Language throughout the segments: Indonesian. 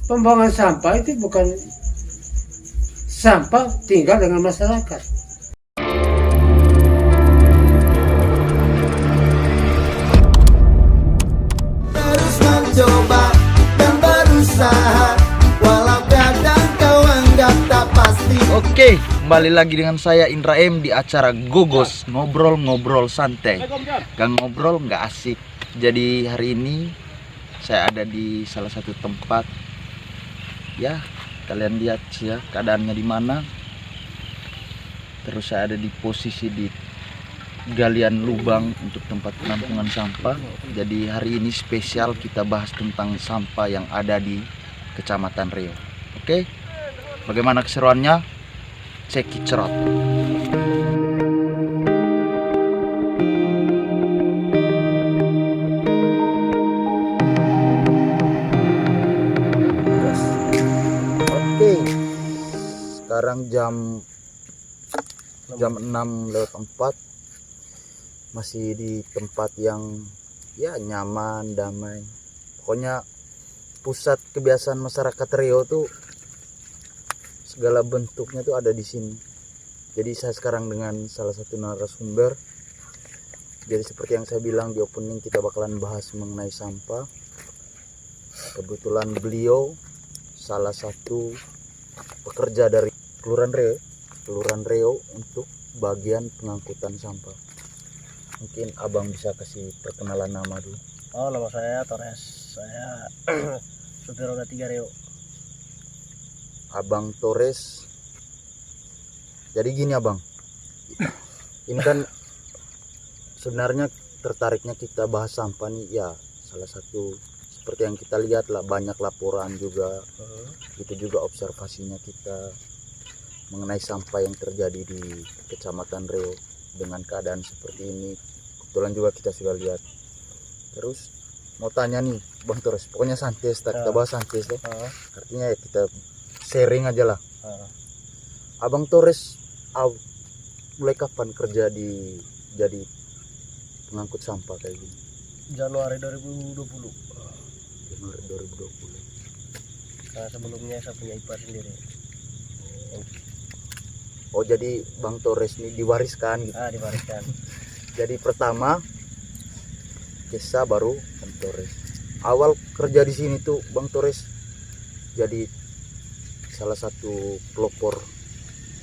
Pembuangan sampah itu bukan sampah tinggal dengan masyarakat. Terus mencoba dan berusaha, walau kadang kau anggap tak pasti. Oke, kembali lagi dengan saya Indra M di acara Gogos, ngobrol-ngobrol santai. Gak ngobrol nggak asik. Jadi hari ini saya ada di salah satu tempat. Ya, kalian lihat ya keadaannya di mana. Terus saya ada di posisi di galian lubang untuk tempat penampungan sampah. Jadi hari ini spesial kita bahas tentang sampah yang ada di Kecamatan Reo. Oke, bagaimana keseruannya? Cekicrot. Oke, sekarang jam 6:04, masih di tempat yang ya nyaman, damai. Pokoknya pusat kebiasaan masyarakat Reo tuh segala bentuknya tuh ada di sini. Jadi saya sekarang dengan salah satu narasumber. Jadi seperti yang saya bilang di opening, kita bakalan bahas mengenai sampah. Kebetulan beliau salah satu pekerja dari Kelurahan Reo untuk bagian pengangkutan sampah. Mungkin abang bisa kasih perkenalan nama dulu. Oh, nama saya Torres. Saya supir roda 3 Reo. Abang Torres. Jadi gini abang, ini kan sebenarnya tertariknya kita bahas sampah nih ya, salah satu seperti yang kita lihat lah, banyak laporan juga, itu juga observasinya kita mengenai sampah yang terjadi di Kecamatan Reo dengan keadaan seperti ini. Kebetulan juga kita sudah lihat. Terus mau tanya nih Bang Torres, pokoknya santai, kita bahas santai deh. Artinya ya kita sharing aja lah. Abang Torres mulai kapan kerja jadi pengangkut sampah kayak gini? Januari 2020. Januari 2020. Karena sebelumnya saya punya ipar sendiri. Oh, jadi Bang Torres ini diwariskan gitu. Diwariskan. Jadi pertama Kesa, baru Bang Torres. Awal kerja di sini tuh Bang Torres jadi salah satu pelopor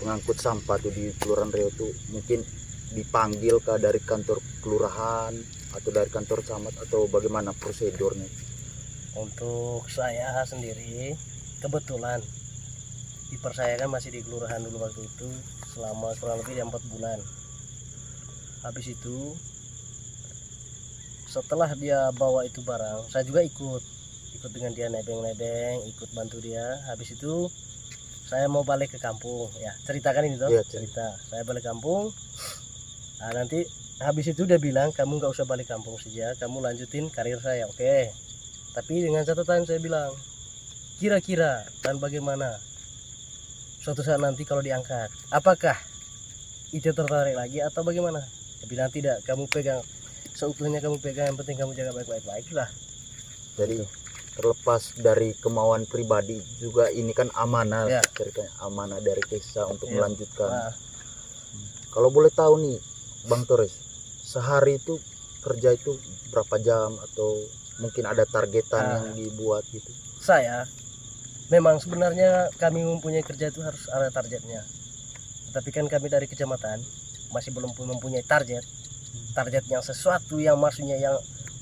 pengangkut sampah tuh di Kelurahan Reo tuh, mungkin dipanggil ke dari kantor kelurahan atau dari kantor camat atau bagaimana prosedurnya? Untuk saya sendiri, kebetulan ipar saya kan masih di kelurahan dulu waktu itu selama kurang lebih 4 bulan. Habis itu setelah dia bawa itu barang, saya juga ikut dengan dia, nebeng, ikut bantu dia. Habis itu saya mau balik ke kampung, ya ceritakan ini toh. Ya, cerita saya balik kampung. Nah, nanti habis itu dia bilang, kamu nggak usah balik kampung saja, kamu lanjutin karir saya. Oke, tapi dengan catatan saya bilang, kira-kira dan bagaimana suatu saat nanti kalau diangkat, apakah itu tertarik lagi atau bagaimana? Dia bilang tidak, kamu pegang seutuhnya, kamu pegang, yang penting kamu jaga baik-baik lah. Jadi terlepas dari kemauan pribadi juga, ini kan amanah Ya. ceritanya, amanah dari Kesa untuk Ya. melanjutkan. Nah, Kalau boleh tahu nih Bang Torres, sehari itu kerja itu berapa jam atau mungkin ada targetan yang dibuat gitu? saya memang sebenarnya kami mempunyai kerja itu harus ada targetnya, tapi kan kami dari kecamatan masih belum mempunyai target yang sesuatu yang maksudnya yang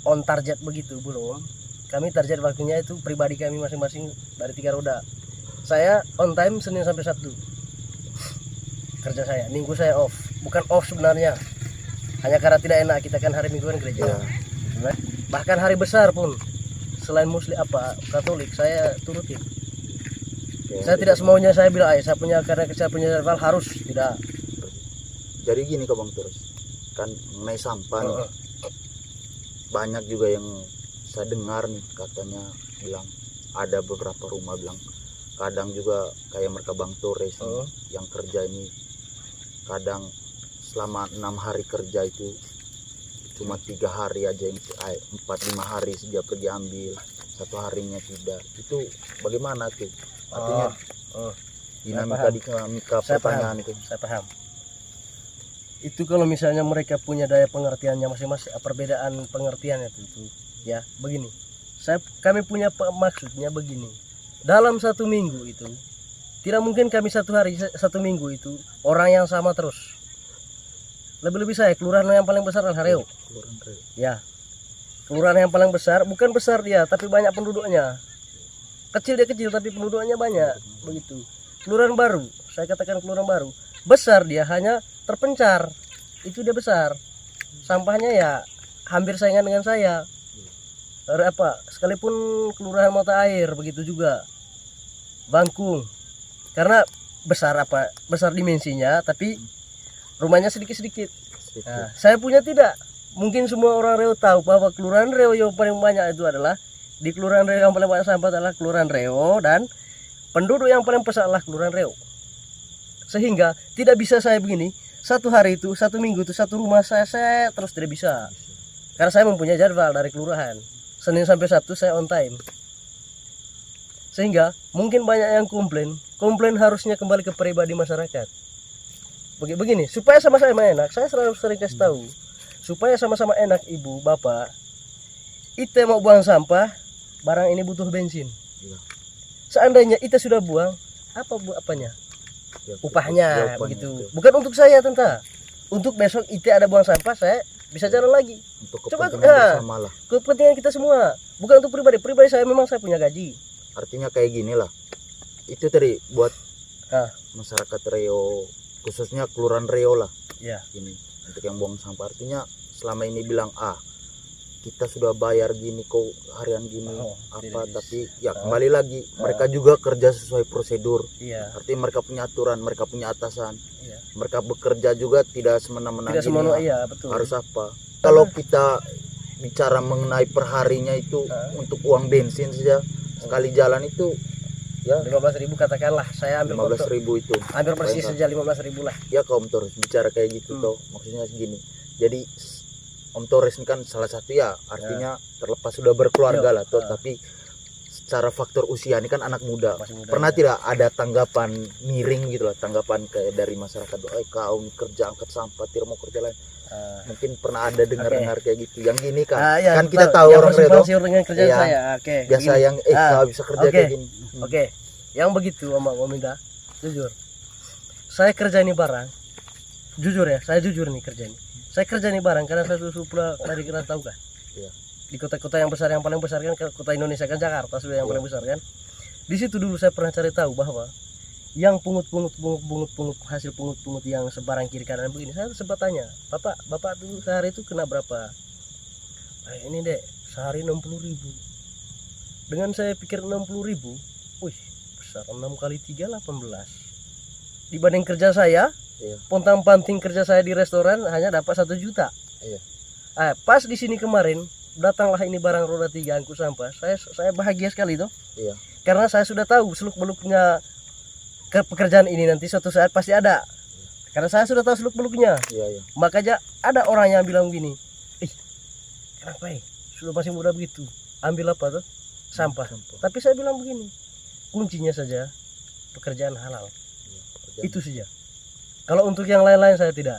on target begitu, belum. Kami target waktunya itu pribadi kami masing-masing dari 3 roda. Saya on time Senin sampai Sabtu kerja saya, Minggu saya off. Bukan off sebenarnya, hanya karena tidak enak, kita kan hari Minggu kan gereja. Bahkan hari besar pun selain muslim Katolik saya turutin. Saya tidak semaunya saya bilang saya punya, karena saya punya jadwal harus, tidak. Jadi gini kok Bang Torres, kan mengenai sampah nih, banyak juga yang saya dengar nih katanya bilang, ada beberapa rumah bilang kadang juga kayak mereka Bang Torres nih, yang kerja ini kadang selama 6 hari kerja itu cuma 3 hari aja, yang 4-5 hari sejak pergi ambil, satu harinya tidak. Itu bagaimana tuh? Artinya dinamika paham. dinamika Saya pertanyaan paham. itu. Saya paham. Itu kalau misalnya mereka punya daya pengertiannya masing-masing, perbedaan pengertiannya itu ya begini. Kami punya maksudnya begini. Dalam satu minggu itu tidak mungkin kami satu minggu itu orang yang sama terus. Lebih-lebih saya kelurahan yang paling besar adalah Reo. Kelurahan Reo. Ya. Kelurahan yang paling besar, bukan besar dia, tapi banyak penduduknya. Kecil dia kecil tapi penduduknya banyak. Begitu. Kelurahan baru, saya katakan kelurahan baru. Besar dia hanya terpencar. Itu dia besar. Sampahnya ya hampir saingan dengan saya. Sekalipun kelurahan Mata Air begitu juga. Bangkung. Karena besar dimensinya tapi rumahnya sedikit-sedikit. Nah, saya punya tidak. Mungkin semua orang Reo tahu bahwa kelurahan Reo yang paling banyak itu adalah di kelurahan Reo yang paling banyak sampah adalah kelurahan Reo, dan penduduk yang paling besar adalah kelurahan Reo. Sehingga tidak bisa saya begini, satu hari itu, satu minggu itu, satu rumah saya terus tidak bisa. Karena saya mempunyai jadwal dari kelurahan. Senin sampai Sabtu saya on time. Sehingga mungkin banyak yang komplain harusnya kembali ke pribadi masyarakat. Begini, supaya sama-sama enak, saya sering kasih tahu. Supaya sama-sama enak ibu, bapak, ite mau buang sampah, barang ini butuh bensin. Iya. Seandainya ite sudah buang, apanya? Ya, Upahnya jawabannya begitu. itu. Bukan untuk saya tenta. Untuk besok ite ada buang sampah, saya bisa jalan lagi. Untuk Coba, kepentingan bersama lah. Kepentingan kita semua, bukan untuk pribadi. Pribadi saya memang saya punya gaji. Artinya kayak gini lah. Itu tadi buat Ah. masyarakat Reo, khususnya kelurahan Reo lah. Ya. Ini untuk yang buang sampah, artinya selama ini bilang kita sudah bayar gini kok harian gini tapi ya kembali lagi mereka juga kerja sesuai prosedur. Iya. Artinya mereka punya aturan, mereka punya atasan. Iya. Mereka bekerja juga tidak semena-mena Tidak gini semua, lah. iya betul. Harus apa? Kalau kita bicara mengenai perharinya itu untuk uang bensin saja sekali jalan itu ya 15.000 katakanlah, saya ambil 15.000 itu. hampir persis saja 15.000 lah. Ya kalau Om Torres bicara kayak gitu toh, maksudnya segini. Jadi Om Torres ini kan salah satu ya, artinya terlepas sudah berkeluarga lah toh, tapi secara faktor usia ini kan anak muda. Masih muda, Pernah ya. tidak ada tanggapan miring gitu lah, tanggapan kayak dari masyarakat, kau ini kerja angkat sampah, tidak mau kerja lain. Mungkin pernah ada dengar-dengar kayak gitu. Yang gini kan, ya, kan kita tahu yang orang Reo bersimpati dengan kerjaan iya, saya. Oke. biasa begini. yang kau bisa kerja oke. kayak gini. Oke. Yang begitu Om Minda, jujur. Saya kerja ini barang. Jujur ya, saya jujur nih kerja ini. Saya kerja ini barang karena saya sudah dari kira tahu kan. Iya. Di kota-kota yang besar, yang paling besar kan kota Indonesia kan Jakarta sudah yang paling besar kan. Di situ dulu saya pernah cari tahu bahwa yang pungut hasil pungut yang sebarang kiri kanan begini, saya sempat tanya, bapak tuh sehari itu kena berapa? Ini dek sehari 60.000. Dengan saya pikir 60.000, wih besar, 6 kali 3 18. Dibanding kerja saya, Iya. pontang panting kerja saya di restoran hanya dapat 1 juta. Iya. Pas di sini kemarin datanglah ini barang roda 3 angkut sampah, saya bahagia sekali toh. Iya. Karena saya sudah tahu seluk beluknya pekerjaan ini nanti suatu saat pasti ada. Karena saya sudah tahu seluk beluknya. Iya. Makanya ada orang yang bilang begini, kenapa sudah masih muda begitu, ambil apa tuh sampah. Tapi saya bilang begini, kuncinya saja pekerjaan halal. Itu saja. Kalau untuk yang lain-lain saya tidak.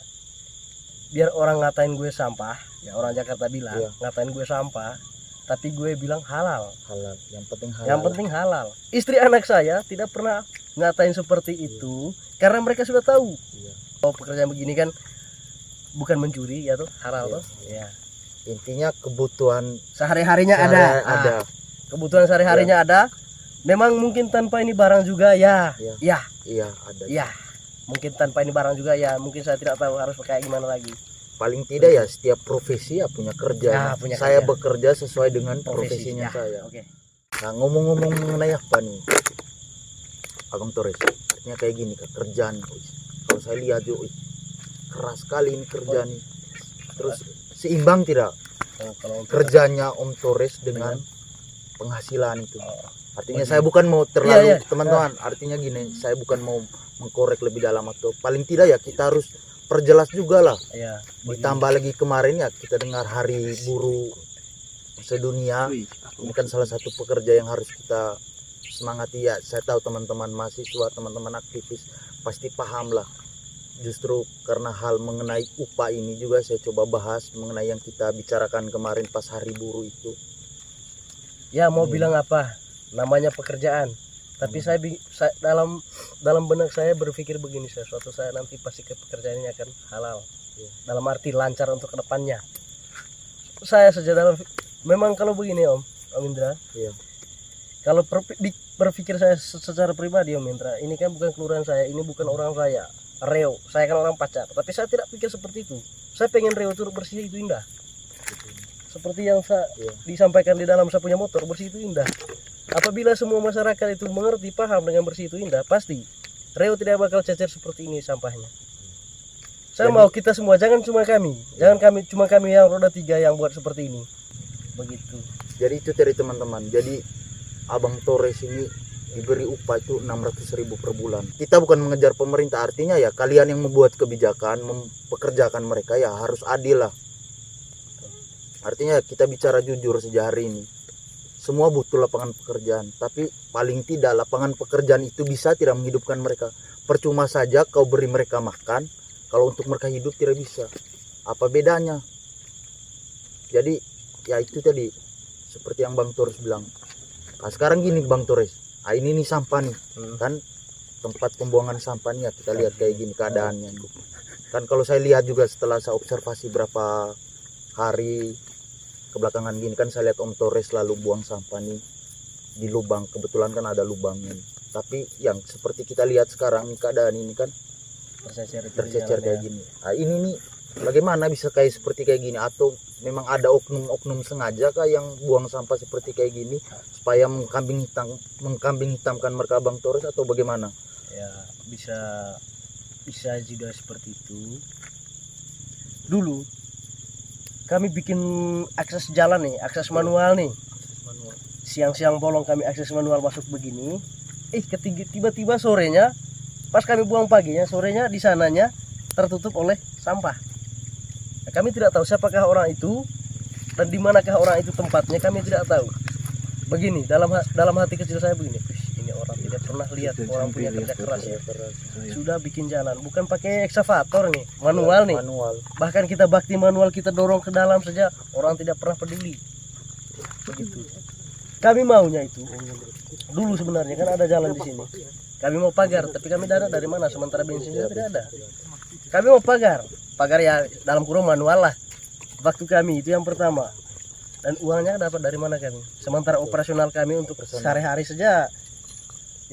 Biar orang ngatain gue sampah, ya orang Jakarta bilang ngatain gue sampah, tapi gue bilang halal. Halal, yang penting halal. Yang penting halal. Istri anak saya tidak pernah ngatain seperti itu karena mereka sudah tahu. Iya. Oh, pekerjaan begini kan bukan mencuri ya tuh, halal tuh. Ya. Intinya kebutuhan Sehari-harinya ada. ada. Kebutuhan sehari-harinya ada. Memang mungkin tanpa ini barang juga ya. Iya, ada. Ya. Mungkin tanpa ini barang juga ya, mungkin saya tidak tahu harus kayak gimana lagi. Paling tidak ya setiap profesi ya punya kerja. Punya saya kerja. bekerja sesuai dengan Ya, profesinya saya. Oke. Nah, ngomong-ngomong mengenai apa nih, Abang Torres, artinya kayak gini kan kerjaan. Kalau saya lihat juga keras sekali ini kerjaan nih. Terus seimbang tidak Kalau kerjanya Om Torres dengan penghasilan itu? Artinya saya bukan mau terlalu teman-teman. Artinya gini, saya bukan mau mengkorek lebih dalam atau paling tidak ya kita harus perjelas juga lah. Iya. Ditambah lagi kemarin ya kita dengar hari buruh sedunia. Ini kan salah satu pekerja yang harus kita semangati ya. Saya tahu teman-teman mahasiswa, teman-teman aktivis pasti paham lah. Justru karena hal mengenai upah ini juga saya coba bahas mengenai yang kita bicarakan kemarin pas hari buruh itu. Ya mau bilang apa? Namanya pekerjaan. Tapi saya dalam benak saya berpikir begini, suatu saat nanti pasti pekerjaan ini akan halal. Dalam arti lancar untuk kedepannya. Saya saja memang kalau begini Om Indra. Iya. Kalau berpikir saya secara pribadi Om Indra, ini kan bukan kelurahan saya, ini bukan orang saya, Reo. Saya kan orang Pacar, tapi saya tidak pikir seperti itu. Saya pengen Reo itu bersih itu indah. Seperti yang disampaikan di dalam saya punya motor, bersih itu indah. Apabila semua masyarakat itu mengerti, paham dengan bersih itu indah, pasti Reo tidak bakal cecer seperti ini sampahnya. Saya mau kita semua, jangan cuma kami yang roda 3 yang buat seperti ini. Begitu. Jadi itu dari teman-teman. Jadi Abang Torres ini diberi upah itu 600.000 per bulan. Kita bukan mengejar pemerintah, artinya ya kalian yang membuat kebijakan, mempekerjakan mereka ya harus adil lah. Artinya kita bicara jujur sejak hari ini. Semua butuh lapangan pekerjaan, tapi paling tidak lapangan pekerjaan itu bisa tidak menghidupkan mereka. Percuma saja kau beri mereka makan, kalau untuk mereka hidup tidak bisa. Apa bedanya? Jadi ya itu tadi seperti yang Bang Torres bilang. Nah, sekarang gini Bang Torres, ini nih sampah nih, kan tempat pembuangan sampah nih ya kita lihat kayak gini keadaannya. Kan kalau saya lihat juga setelah saya observasi berapa hari kebelakangan gini kan saya lihat Om Torres lalu buang sampah nih di lubang, kebetulan kan ada lubangnya. Tapi yang seperti kita lihat sekarang keadaan ini kan tercecer kayak gini. Nah, ini nih bagaimana bisa kayak seperti kayak gini, atau memang ada oknum-oknum sengaja kah yang buang sampah seperti kayak gini supaya mengkambing hitamkan mereka Bang Torres atau bagaimana? Ya bisa juga seperti itu. Dulu kami bikin akses jalan nih, akses manual nih. Siang-siang bolong kami akses manual masuk begini. Tiba-tiba sorenya, pas kami buang paginya, sorenya di sananya tertutup oleh sampah. Nah, kami tidak tahu siapakah orang itu dan di manakah orang itu tempatnya, kami tidak tahu. Begini, dalam hati kecil saya begini, ini orang tidak pernah lihat orang punya kerja keras ya. Sudah bikin jalan, bukan pakai eksavator nih, manual nih. Bahkan kita bakti manual, kita dorong ke dalam saja, orang tidak pernah peduli. Begitu. Kami maunya itu. Dulu sebenarnya kan ada jalan di sini. Kami mau pagar, tapi kami dana dari mana? Sementara bensinnya tidak ada. Kami mau pagar ya dalam kurung manual lah. Waktu kami itu yang pertama. Dan uangnya dapat dari mana kami? Sementara operasional kami untuk sehari-hari saja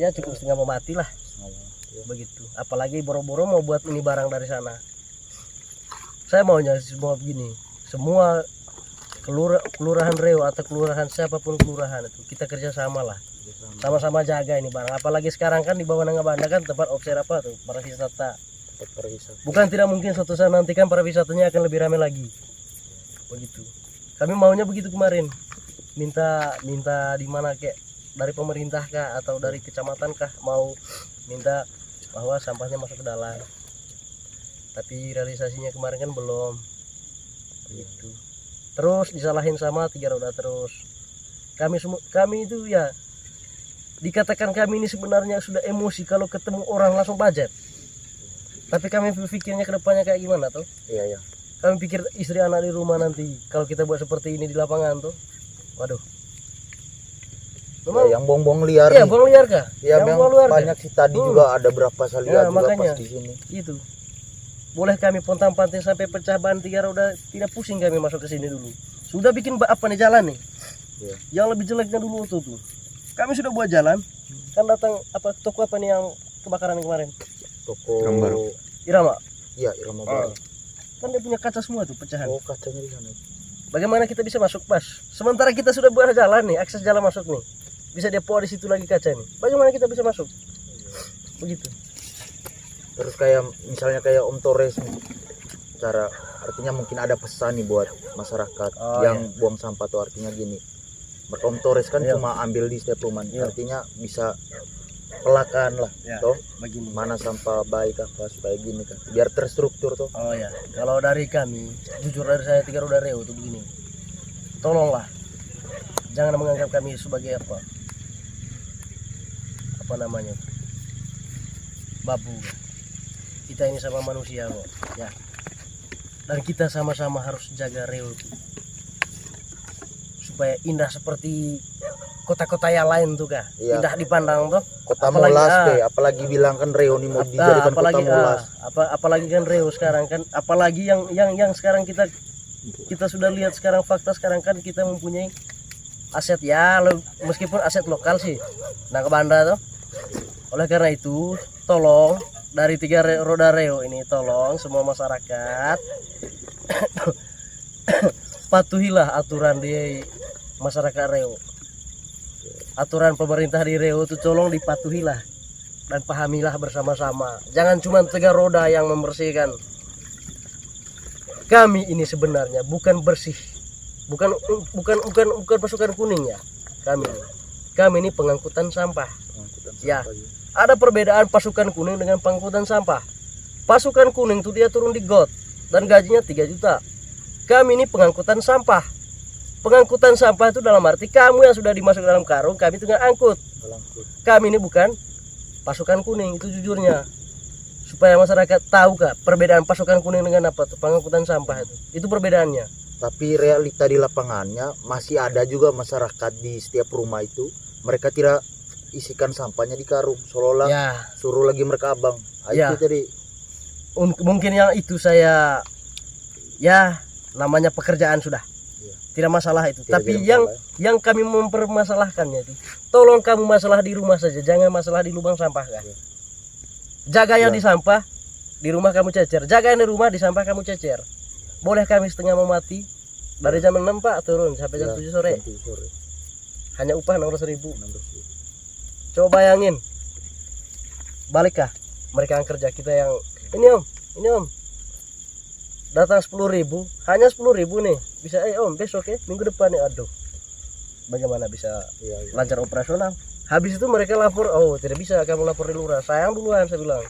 ya cukup setengah mau mati lah. Begitu. Apalagi boro-boro mau buat ini barang dari sana. Saya maunya semua begini. Semua kelurahan Reo atau kelurahan siapapun kelurahan itu kita kerja sama lah. Sama-sama jaga ini barang. Apalagi sekarang kan di bawah Nangabanda kan tempat obser apa tuh para wisata. Bukan tidak mungkin suatu saat nanti kan para wisatanya akan lebih ramai lagi. Begitu. Kami maunya begitu kemarin. Minta di mana kayak dari pemerintah kah atau dari kecamatan kah mau minta bahwa sampahnya masuk ke dalam. Tapi realisasinya kemarin kan belum. Begitu. Terus disalahin sama 3 roda terus. Kami itu ya dikatakan kami ini sebenarnya sudah emosi kalau ketemu orang langsung budget. Tapi kami berpikirnya ke depannya kayak gimana tuh? Iya. Kami pikir istri anak di rumah nanti kalau kita buat seperti ini di lapangan tuh. Waduh. Ya, yang bong-bong liar. Iya, bong liar kah? Ya, yang banyak sih tadi juga ada berapa saya lihat juga makanya, pas di sini. Itu. Boleh kami pontang-panting sampai pecah ban 3 roda, tidak pusing kami masuk ke sini dulu. Sudah bikin apa nih jalan nih? Ya. Yang lebih jeleknya dulu tuh. Kami sudah buat jalan. Kan datang toko apa nih yang kebakaran kemarin? Toko Irama. Iya, Irama Baru. Kan dia punya kaca semua tuh pecahan. Oh, kacanya di sana. Bagaimana kita bisa masuk pas? Sementara kita sudah buat jalan nih, akses jalan masuk nih. Bisa depo di situ lagi kaca nih. Bagaimana kita bisa masuk? Begitu. Terus kayak misalnya kayak Om Torres nih. Artinya mungkin ada pesan nih buat masyarakat yang buang sampah tuh, artinya gini. Om Torres kan cuma ambil di setiap rumah. Artinya bisa pelakan lah, toh begini. Mana sampah baik apa supaya gini kan, biar terstruktur toh. Oh ya, kalau dari kami, jujur dari saya 3 roda Reo itu begini. Tolonglah Jangan menganggap kami sebagai apa namanya, babu. Kita ini sama manusia kok, ya. Dan kita sama-sama harus jaga Riau itu supaya indah seperti kota-kota yang lain tuh kah. Iya. Indah dipandang tuh. Kota Apalagi- Molas ah. deh, apalagi bilang kan Riau ini mau dijadikan kota Molas. Apalagi kan Riau sekarang kan, apalagi yang sekarang kita sudah lihat sekarang, fakta sekarang kan kita mempunyai aset ya, meskipun aset lokal sih, Nangka Banda tuh. Oleh karena itu, tolong dari 3 roda Riau ini, tolong semua masyarakat patuhilah aturan di masyarakat Riau. Aturan pemerintah di Riau itu tolong dipatuhilah dan pahamilah bersama-sama. Jangan cuma 3 roda yang membersihkan. Kami ini sebenarnya bukan bersih, bukan pasukan kuning ya. Kami ini pengangkutan sampah. Pengangkutan Ya. sampah, ya. Ada perbedaan pasukan kuning dengan pengangkutan sampah. Pasukan kuning itu dia turun di got dan gajinya 3 juta. Kami ini pengangkutan sampah. Pengangkutan sampah itu dalam arti kamu yang sudah dimasuk dalam karung, kami tinggal angkut. Pelangkut. Kami ini bukan pasukan kuning, itu jujurnya. Supaya masyarakat tahu kak perbedaan pasukan kuning dengan apa tuh, pengangkutan sampah itu. Itu perbedaannya. Tapi realita di lapangannya masih ada juga masyarakat di setiap rumah itu, mereka tidak isikan sampahnya di karung, seolah-olah Ya, suruh lagi mereka abang. Ya. Itu jadi mungkin yang itu saya ya namanya pekerjaan sudah. Ya. Tidak masalah itu. tidak Tapi jadi masalah. yang kami mempermasalahkannya itu, tolong kamu masalah di rumah saja, jangan masalah di lubang sampah kan. Ya. Jaga yang Ya. di sampah, di rumah kamu cecer. Jaga yang di rumah, di sampah kamu cecer. Boleh kami setengah mau mati dari jam 6 Pak turun sampai jam Ya, 7 sore. jam 7 sore. Hanya upah 16.000. 16.000. Coba bayangin. Balikkah mereka yang kerja, kita yang ini om. Datang 10.000, hanya 10.000 nih. Bisa om besok ya, minggu depan nih, aduh. Bagaimana bisa Iya, iya. lancar operasional? Habis itu mereka lapor, oh tidak bisa kamu lapor di lurah. Sayang duluan saya bilang.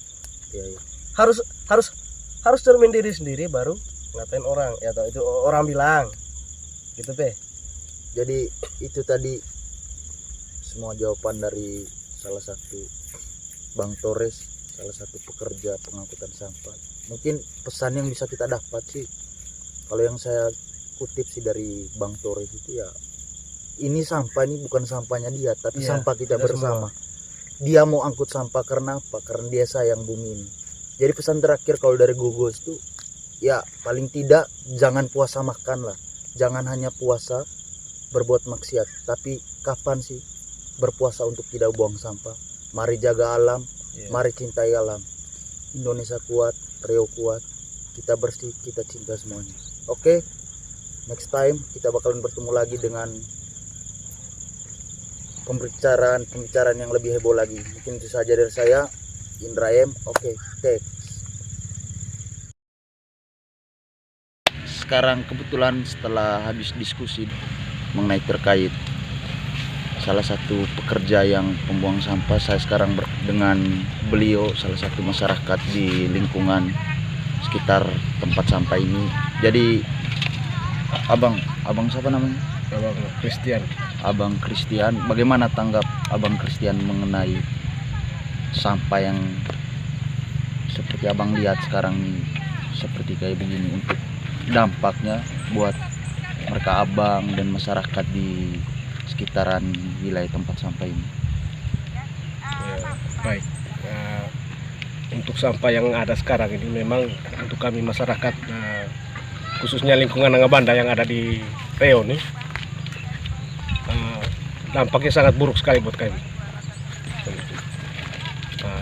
Iya, iya. Harus cermin diri sendiri baru ngatain orang. Ya atau itu orang bilang. Gitu Pe. Jadi itu tadi semua jawaban dari salah satu Bang Torres, salah satu pekerja pengangkutan sampah. Mungkin pesan yang bisa kita dapat sih, kalau yang saya kutip sih dari Bang Torres itu ya, ini sampah ini bukan sampahnya dia, tapi Iya, sampah kita kita bersama. Dia mau angkut sampah karena apa? Karena dia sayang bumi ini. Jadi pesan terakhir kalau dari Gugos itu, ya paling tidak jangan puasa makan lah, jangan hanya puasa berbuat maksiat, tapi kapan sih berpuasa untuk tidak buang sampah? Mari jaga alam, Iya. mari cintai alam. Indonesia kuat, Riau kuat, kita bersih, kita cinta semuanya. Oke, next time kita bakalan bertemu lagi dengan pembicaraan yang lebih heboh lagi. Mungkin itu saja dari saya, Indra M. Oke, thanks. Sekarang kebetulan setelah habis diskusi mengenai terkait salah satu pekerja yang pembuang sampah, saya sekarang dengan beliau, salah satu masyarakat di lingkungan sekitar tempat sampah ini. Jadi abang siapa namanya? Abang Christian. Abang Christian, bagaimana tanggap Abang Christian mengenai sampah yang seperti abang lihat sekarang ini, seperti kayak begini, untuk dampaknya buat mereka abang dan masyarakat di sekitaran wilayah tempat sampah ini? Ya, baik. Untuk sampah yang ada sekarang ini memang untuk kami masyarakat, khususnya lingkungan Nangka Banda yang ada di Riau nih, dampaknya sangat buruk sekali buat kami.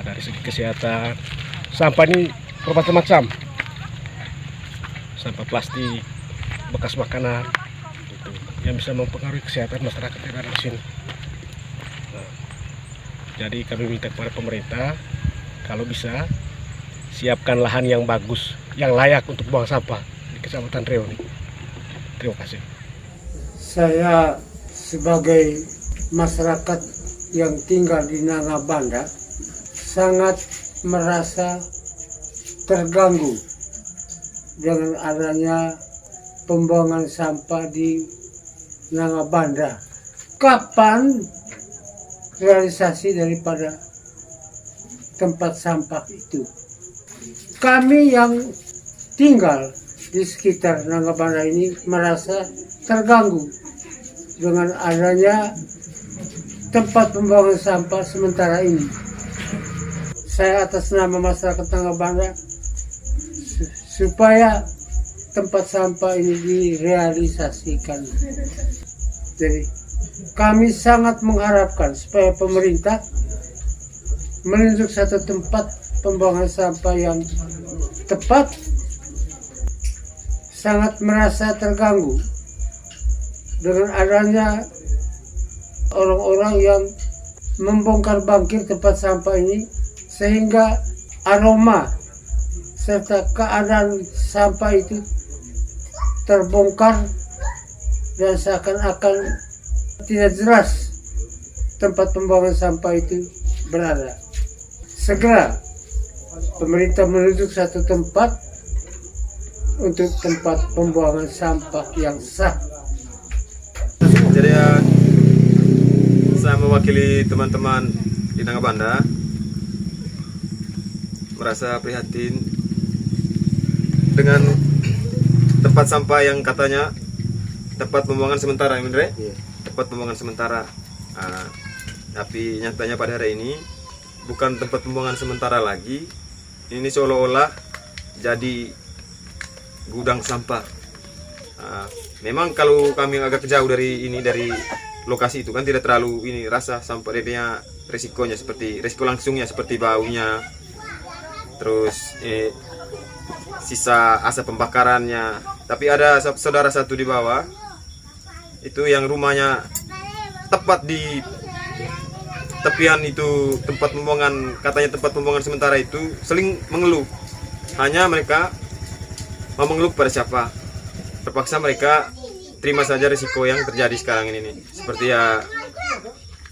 Dari segi kesehatan, sampah ini bermacam-macam. Sampah plastik, bekas makanan, gitu, yang bisa mempengaruhi kesehatan masyarakat yang ada di sini. Jadi kami minta kepada pemerintah, kalau bisa siapkan lahan yang bagus, yang layak untuk buang sampah di Kecamatan Riau ini. Terima kasih. Saya sebagai masyarakat yang tinggal di Nangka Banda sangat merasa terganggu dengan adanya pembuangan sampah di Nangka Banda. kapan realisasi daripada tempat sampah itu. Kami yang tinggal di sekitar Nangabanda ini merasa terganggu dengan adanya tempat pembuangan sampah sementara ini. Saya atas nama masyarakat Nangabanda supaya tempat sampah ini direalisasikan. Jadi kami sangat mengharapkan supaya pemerintah menunjuk satu tempat pembuangan sampah yang tepat. Sangat merasa terganggu dengan adanya orang-orang yang membongkar bangkir tempat sampah ini, sehingga aroma serta keadaan sampah itu terbongkar dan seakan-akan tidak jelas tempat pembuangan sampah itu berada. Segera pemerintah menunjuk satu tempat untuk tempat pembuangan sampah yang sah. Jadi saya mewakili teman-teman di Nangabanda merasa prihatin dengan tempat sampah yang katanya tempat pembuangan sementara, Indre? Tempat pembuangan sementara. Tapi nyatanya pada hari ini bukan tempat pembuangan sementara lagi. Ini seolah-olah jadi gudang sampah. Memang kalau kami agak jauh dari lokasi itu kan tidak terlalu ini rasa sampah, dia resikonya seperti resiko langsungnya seperti baunya, terus sisa asap pembakarannya. Tapi ada saudara satu di bawah itu yang rumahnya tepat di tepian itu tempat pembuangan, katanya tempat pembuangan sementara itu, seling mengeluh. Hanya mereka mau mengeluh pada siapa? Terpaksa mereka terima saja risiko yang terjadi sekarang ini. Seperti ya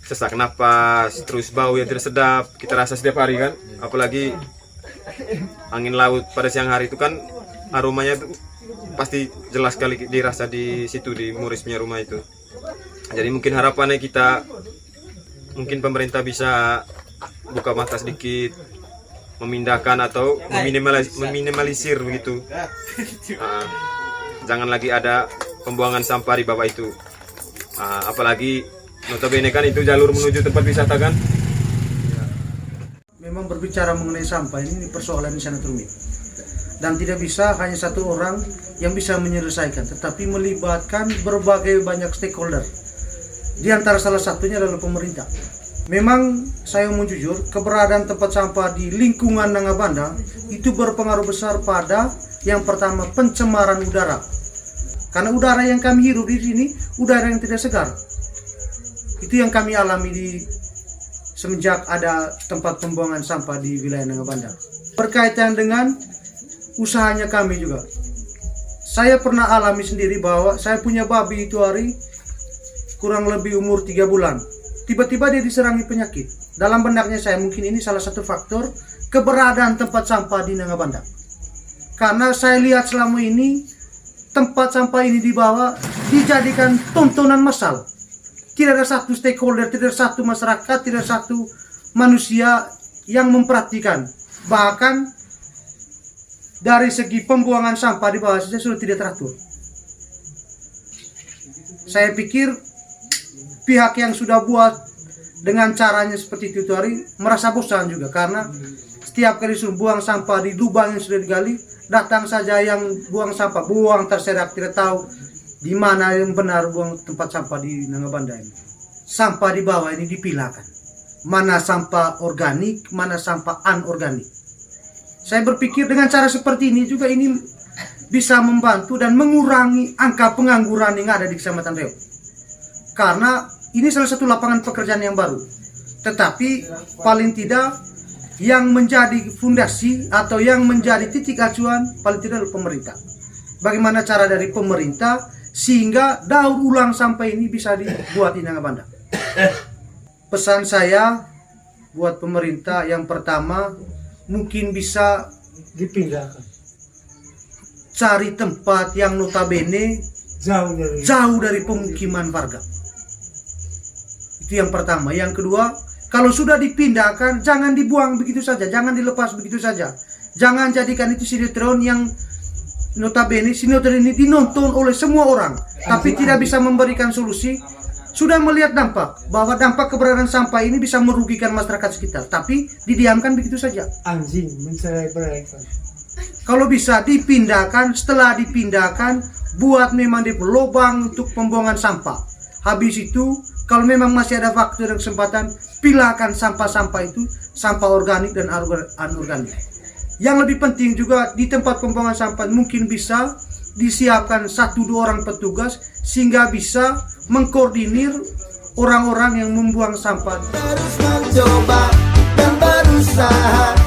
sesak napas, terus bau yang tidak sedap, kita rasa setiap hari kan. Apalagi angin laut pada siang hari itu kan aromanya itu pasti jelas sekali dirasa di situ, di murisnya rumah itu. Jadi mungkin harapannya kita, mungkin pemerintah bisa buka mata sedikit, memindahkan atau meminimalisir begitu. Jangan lagi ada pembuangan sampah di bawah itu. Apalagi notabene kan itu jalur menuju tempat wisata kan. Memang berbicara mengenai sampah ini persoalan yang sangat rumit. Dan tidak bisa hanya satu orang yang bisa menyelesaikan, tetapi melibatkan berbagai banyak stakeholder. Di antara salah satunya adalah pemerintah. Memang saya mau jujur, keberadaan tempat sampah di lingkungan Nangabanda itu berpengaruh besar pada yang pertama pencemaran udara. Karena udara yang kami hirup di sini udara yang tidak segar. Itu yang kami alami semenjak ada tempat pembuangan sampah di wilayah Nangabanda. Berkaitan dengan usahanya kami juga. Saya pernah alami sendiri bahwa saya punya babi itu hari kurang lebih umur 3 bulan. Tiba-tiba dia diserangi penyakit. Dalam benaknya saya mungkin ini salah satu faktor keberadaan tempat sampah di Nangabanda. Karena saya lihat selama ini tempat sampah ini dibawa dijadikan tontonan massal. Tidak ada satu stakeholder, tidak ada satu masyarakat, tidak ada satu manusia yang memperhatikan. Bahkan dari segi pembuangan sampah di bawah saja sudah tidak teratur. Saya pikir pihak yang sudah buat dengan caranya seperti itu hari merasa bosan juga, karena setiap kali suruh buang sampah di lubang yang sudah digali, datang saja yang buang sampah, buang terserak, tidak tahu di mana yang benar buang tempat sampah di Nangabanda ini. Sampah di bawah ini dipilahkan, mana sampah organik, mana sampah anorganik. Saya berpikir dengan cara seperti ini juga ini bisa membantu dan mengurangi angka pengangguran yang ada di Kecamatan Reo. Karena ini salah satu lapangan pekerjaan yang baru. Tetapi paling tidak yang menjadi fondasi atau yang menjadi titik acuan paling tidak adalah pemerintah. Bagaimana cara dari pemerintah sehingga daur ulang sampah ini bisa dibuat di Nangabanda. Pesan saya buat pemerintah yang pertama, mungkin bisa Dipindahkan cari tempat yang notabene jauh dari jauh dari pemukiman warga. Itu yang pertama. Yang kedua, kalau sudah dipindahkan jangan dibuang begitu saja, jangan dilepas begitu saja. Jangan jadikan itu sinetron yang notabene sinetron ini dinonton oleh semua orang, tapi tidak bisa memberikan solusi. Sudah melihat dampak bahwa dampak keberadaan sampah ini bisa merugikan masyarakat sekitar, tapi didiamkan begitu saja. Anjing mencerai-berai. Kalau bisa dipindahkan, setelah dipindahkan buat memang di lubang untuk pembuangan sampah. Habis itu kalau memang masih ada waktu dan kesempatan, pilahkan sampah-sampah itu, sampah organik dan anorganik. Yang lebih penting juga di tempat pembuangan sampah mungkin bisa disiapkan 1-2 orang petugas sehingga bisa mengkoordinir orang-orang yang membuang sampah. Terus mencoba dan berusaha